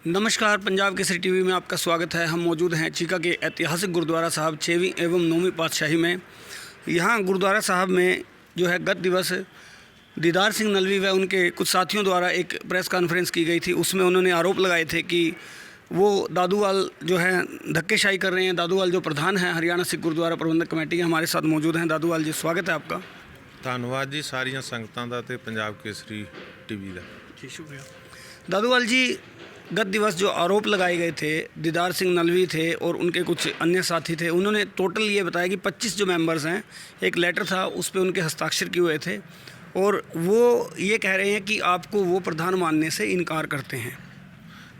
नमस्कार, पंजाब केसरी टीवी में आपका स्वागत है। हम मौजूद हैं चीका के ऐतिहासिक गुरुद्वारा साहब 6वीं एवं 9वीं पातशाही में। यहाँ गुरुद्वारा साहब में जो है गत दिवस दीदार सिंह नलवी व उनके कुछ साथियों द्वारा एक प्रेस कॉन्फ्रेंस की गई थी। उसमें उन्होंने आरोप लगाए थे कि वो दादूवाल जो है धक्केशाही कर रहे हैं। दादूवाल जो प्रधान हैं हरियाणा सिख गुरुद्वारा प्रबंधक कमेटी के, हमारे साथ मौजूद हैं। दादूवाल जी, स्वागत है आपका। धन्यवाद जी सारिया संगतां दा ते पंजाब केसरी टीवी का जी, शुक्रिया। दादूवाल जी, गत दिवस जो आरोप लगाए गए थे, दीदार सिंह नलवी थे और उनके कुछ अन्य साथी थे, उन्होंने टोटल ये बताया कि 25 जो मेंबर्स हैं, एक लेटर था उस पर उनके हस्ताक्षर किए हुए थे और वो ये कह रहे हैं कि आपको वो प्रधान मानने से इनकार करते हैं।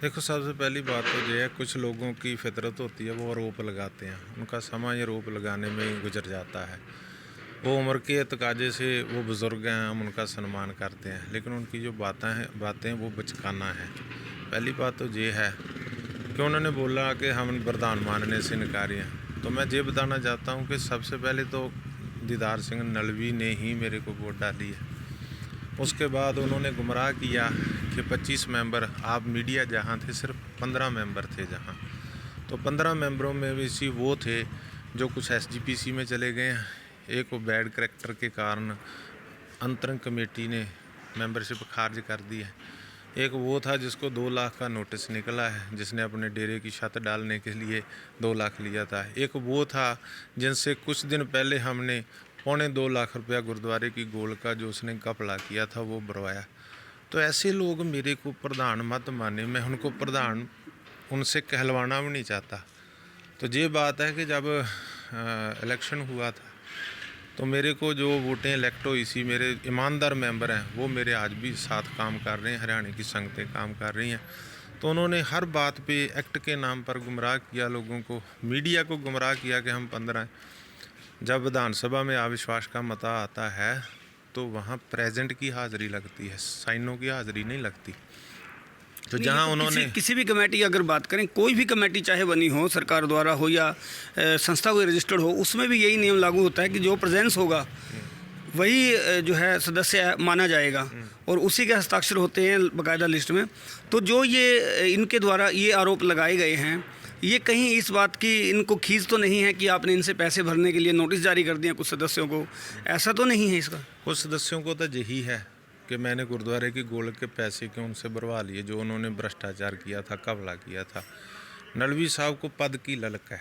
देखो, सबसे पहली बात तो ये है, कुछ लोगों की फितरत होती है, वो आरोप लगाते हैं। उनका समय आरोप लगाने में ही गुजर जाता है। वो उम्र के तकाजे से वो बुज़ुर्ग हैं, हम उनका सम्मान करते हैं, लेकिन उनकी जो बातें वो बचकाना है। पहली बात तो ये है कि उन्होंने बोला कि हम प्रधान मानने से इनकारी हैं। तो मैं ये बताना चाहता हूँ कि सबसे पहले तो दीदार सिंह नलवी ने ही मेरे को वोट डाली है। उसके बाद उन्होंने गुमराह किया कि 25 मेंबर, आप मीडिया जहाँ थे सिर्फ 15 मेंबर थे जहाँ, तो 15 मेंबरों में भी सी वो थे जो कुछ SGPC में चले गए हैं। एक वो बैड करैक्टर के कारण अंतरंग कमेटी ने मेंबरशिप खारिज कर दी है। एक वो था जिसको 2 लाख का नोटिस निकला है, जिसने अपने डेरे की छत डालने के लिए 2 लाख लिया था। एक वो था जिनसे कुछ दिन पहले हमने 2.25 लाख रुपया गुरुद्वारे की गोल का जो उसने घपला किया था वो भरवाया। तो ऐसे लोग मेरे को प्रधान मत माने, मैं उनको प्रधान उनसे कहलवाना भी नहीं चाहता। तो ये बात है कि जब इलेक्शन हुआ था तो मेरे को जो वोटें इलेक्ट हुई सी, मेरे ईमानदार मेंबर हैं वो मेरे आज भी साथ काम कर रहे हैं, हरियाणा की संगतें काम कर रही हैं। तो उन्होंने हर बात पे एक्ट के नाम पर गुमराह किया लोगों को, मीडिया को गुमराह किया कि हम 15 हैं। जब विधानसभा में अविश्वास का मता आता है तो वहाँ प्रेजेंट की हाज़िरी लगती है, साइनों की हाज़िरी नहीं लगती। तो जहाँ उन्होंने किसी भी कमेटी अगर बात करें, कोई भी कमेटी चाहे बनी हो सरकार द्वारा हो या संस्था कोई रजिस्टर्ड हो, उसमें भी यही नियम लागू होता है कि जो प्रेजेंस होगा वही जो है सदस्य माना जाएगा और उसी के हस्ताक्षर होते हैं बाकायदा लिस्ट में। तो जो ये इनके द्वारा ये आरोप लगाए गए हैं, ये कहीं इस बात की इनको खींच तो नहीं है कि आपने इनसे पैसे भरने के लिए नोटिस जारी कर दिया कुछ सदस्यों को? ऐसा तो नहीं है इसका? कुछ सदस्यों को तो यही है कि मैंने गुरुद्वारे की गोल के पैसे क्यों उनसे भरवा लिए, जो उन्होंने भ्रष्टाचार किया था, घपला किया था। नलवी साहब को पद की ललक है,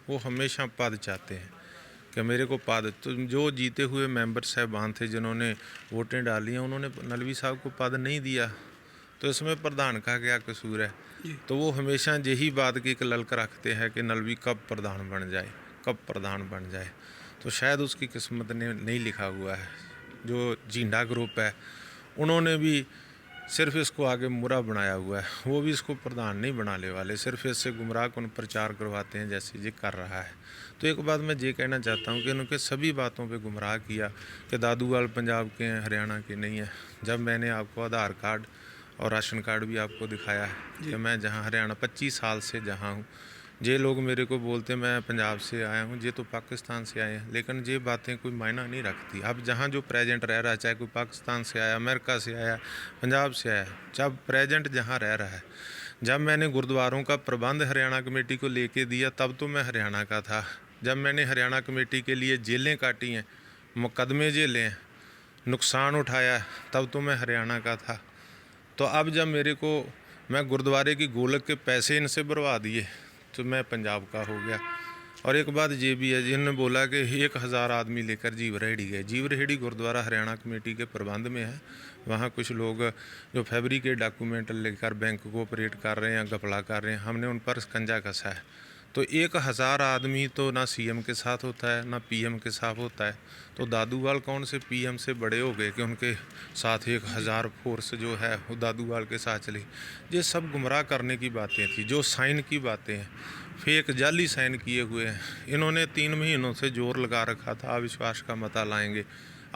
वो हमेशा पद चाहते हैं कि मेरे को पद। तो जो जीते हुए मेंबर साहबान थे जिन्होंने वोटें डाली हैं, उन्होंने नलवी साहब को पद नहीं दिया, तो इसमें प्रधान का क्या कसूर है? तो वो हमेशा यही बात की एक ललक रखते हैं कि नलवी कब प्रधान बन जाए, कब प्रधान बन जाए। तो शायद उसकी किस्मत ने नहीं लिखा हुआ है। जो झींडा ग्रुप है उन्होंने भी सिर्फ इसको आगे मुरा बनाया हुआ है, वो भी इसको प्रधान नहीं बनाने वाले, सिर्फ इससे गुमराह कौन प्रचार करवाते हैं जैसे ये कर रहा है। तो एक बात मैं ये कहना चाहता हूँ कि उनके सभी बातों पे गुमराह किया कि दादूवाल पंजाब के हैं, हरियाणा के नहीं है। जब मैंने आपको आधार कार्ड और राशन कार्ड भी आपको दिखाया है कि मैं जहाँ हरियाणा 25 साल से जहाँ हूँ, ये लोग मेरे को बोलते मैं पंजाब से आया हूँ, ये तो पाकिस्तान से आए हैं, लेकिन ये बातें कोई मायना नहीं रखती। अब जहाँ जो प्रेजेंट रह रहा है, चाहे कोई पाकिस्तान से आया, अमेरिका से आया, पंजाब से आया, जब प्रेजेंट जहाँ रह रहा है, जब मैंने गुरुद्वारों का प्रबंध हरियाणा कमेटी को लेके दिया तब तो मैं हरियाणा का था। जब मैंने हरियाणा कमेटी के लिए जेलें काटी हैं, मुकदमे जेलें हैं, नुकसान उठाया, तब तो मैं हरियाणा का था। तो अब जब मेरे को मैं गुरुद्वारे की गोलक के पैसे इनसे भरवा दिए तो मैं पंजाब का हो गया। और एक बात ये भी है, जिन्होंने बोला कि 1000 आदमी लेकर जीव रेहड़ी गए। जीव रेहड़ी गुरुद्वारा हरियाणा कमेटी के प्रबंध में है। वहाँ कुछ लोग जो फैब्रिकेट डॉक्यूमेंट लेकर बैंक को ऑपरेट कर रहे हैं, घपला कर रहे हैं, हमने उन पर शिकंजा कसा है। तो 1000 आदमी तो ना CM के साथ होता है ना PM के साथ होता है। तो दादूवाल कौन से PM से बड़े हो गए कि उनके साथ 1000 फोर्स जो है वो दादूवाल के साथ चली? ये सब गुमराह करने की बातें थी। जो साइन की बातें हैं, फेक जाली साइन किए हुए हैं। इन्होंने 3 महीनों से जोर लगा रखा था अविश्वास का मता लाएंगे,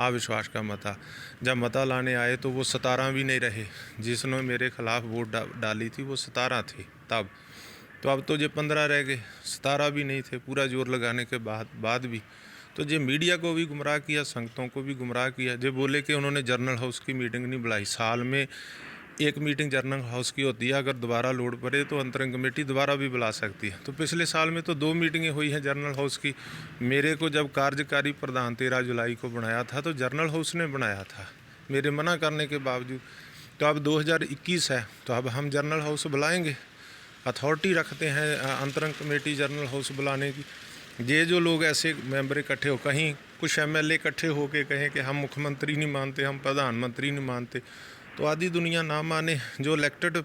अविश्वास का मता। जब मता लाने आए तो वो 17 भी नहीं रहे। जिसने मेरे खिलाफ वोट डाली थी वो 17 थे तब। तो अब तो ये 15 रह गए, 17 भी नहीं थे पूरा जोर लगाने के बाद भी। तो ये मीडिया को भी गुमराह किया, संगतों को भी गुमराह किया। जो बोले कि उन्होंने जर्नल हाउस की मीटिंग नहीं बुलाई। साल में एक मीटिंग जर्नल हाउस की होती है, अगर दोबारा लोड पड़े तो अंतरिम कमेटी दोबारा भी बुला सकती है। तो पिछले साल में तो 2 मीटिंगें हुई हैं जर्नल हाउस की। मेरे को जब कार्यकारी प्रधान 13 जुलाई को बनाया था तो जर्नल हाउस ने बनाया था, मेरे मना करने के बावजूद। तो अब 2021 है, तो अब हम जर्नल हाउस बुलाएंगे, अथॉरिटी रखते हैं अंतरिम कमेटी जर्नल हाउस बुलाने की। ये जो लोग ऐसे मेंबर इकट्ठे हो, कहीं कुछ एमएलए इकट्ठे होके कहें कि हम मुख्यमंत्री नहीं मानते, हम प्रधानमंत्री नहीं मानते, तो आधी दुनिया ना माने। जो इलेक्टेड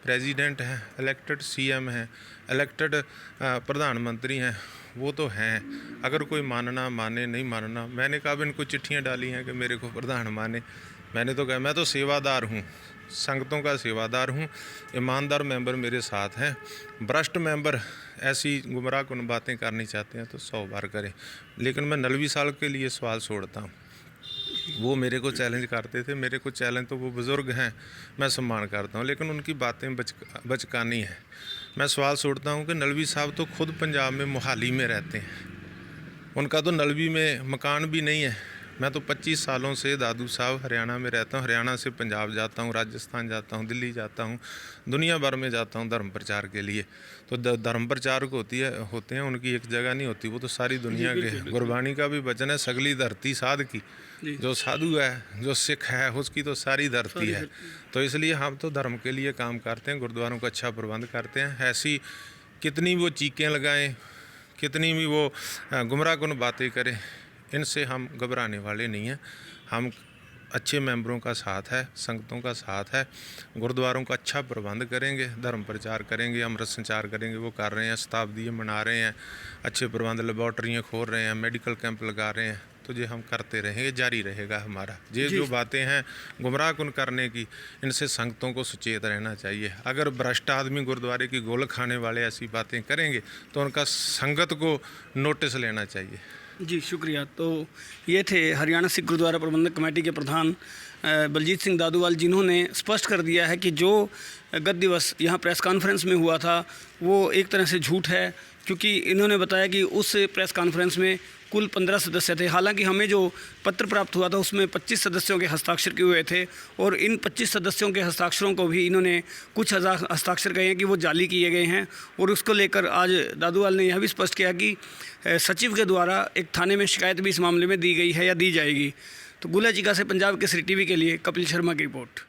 प्रेसिडेंट हैं, इलेक्टेड सीएम हैं, इलेक्टेड प्रधानमंत्री हैं, वो तो हैं। अगर कोई मानना माने, नहीं मानना। मैंने कहा इनको चिट्ठियाँ डाली हैं कि मेरे को प्रधान माने। मैंने तो कहा मैं तो सेवादार हूँ, संगतों का सेवादार हूँ। ईमानदार मेंबर मेरे साथ हैं। भ्रष्ट मेंबर ऐसी गुमराहकुन बातें करनी चाहते हैं तो 100 बार करें, लेकिन मैं 90 साल के लिए सवाल छोड़ता हूँ। वो मेरे को चैलेंज करते थे, मेरे को चैलेंज, तो वो बुज़ुर्ग हैं, मैं सम्मान करता हूँ, लेकिन उनकी बातें बचकानी है। मैं सवाल छोड़ता हूँ कि नलवी साहब तो खुद पंजाब में मोहाली में रहते हैं, उनका तो नलवी में मकान भी नहीं है। मैं तो 25 सालों से दादू साहब हरियाणा में रहता हूँ, हरियाणा से पंजाब जाता हूँ, राजस्थान जाता हूँ, दिल्ली जाता हूँ, दुनिया भर में जाता हूँ धर्म प्रचार के लिए। तो धर्म प्रचारक होते हैं, उनकी एक जगह नहीं होती, वो तो सारी दुनिया के। गुरबाणी का भी वचन है, सगली धरती साध की। जो साधु है, जो सिख है, उसकी तो सारी धरती है। तो इसलिए हम तो धर्म के लिए काम करते हैं, गुरुद्वारों का अच्छा प्रबंध करते हैं। ऐसी कितनी वो चीखें लगाएं, कितनी भी वो गुमराहकुन बातें करें, इनसे हम घबराने वाले नहीं हैं। हम अच्छे मेंबरों का साथ है, संगतों का साथ है, गुरुद्वारों का अच्छा प्रबंध करेंगे, धर्म प्रचार करेंगे, अमृत संचार करेंगे। वो कर रहे हैं, शताब्दी मना रहे हैं, अच्छे प्रबंध, लेबॉर्ट्रियाँ खोल रहे हैं, मेडिकल कैंप लगा रहे हैं। तो ये हम करते रहेंगे, जारी रहेगा हमारा। ये जो बातें हैं गुमराहकुन करने की, इनसे संगतों को सचेत रहना चाहिए। अगर भ्रष्ट आदमी गुरुद्वारे की गोल खाने वाले ऐसी बातें करेंगे तो उनका संगत को नोटिस लेना चाहिए। जी शुक्रिया। तो ये थे हरियाणा सिख गुरुद्वारा प्रबंधक कमेटी के प्रधान बलजीत सिंह दादूवाल, जिन्होंने स्पष्ट कर दिया है कि जो गत दिवस यहाँ प्रेस कॉन्फ्रेंस में हुआ था वो एक तरह से झूठ है, क्योंकि इन्होंने बताया कि उस प्रेस कॉन्फ्रेंस में कुल 15 सदस्य थे। हालांकि हमें जो पत्र प्राप्त हुआ था उसमें 25 सदस्यों के हस्ताक्षर किए हुए थे, और इन 25 सदस्यों के हस्ताक्षरों को भी इन्होंने कुछ हस्ताक्षर कहे हैं कि वो जाली किए गए हैं। और उसको लेकर आज दादूवाल ने यह भी स्पष्ट किया कि सचिव के द्वारा एक थाने में शिकायत भी इस मामले में दी गई है या दी जाएगी। तो गुलाचिका से पंजाब केसरी टीवी के लिए कपिल शर्मा की रिपोर्ट।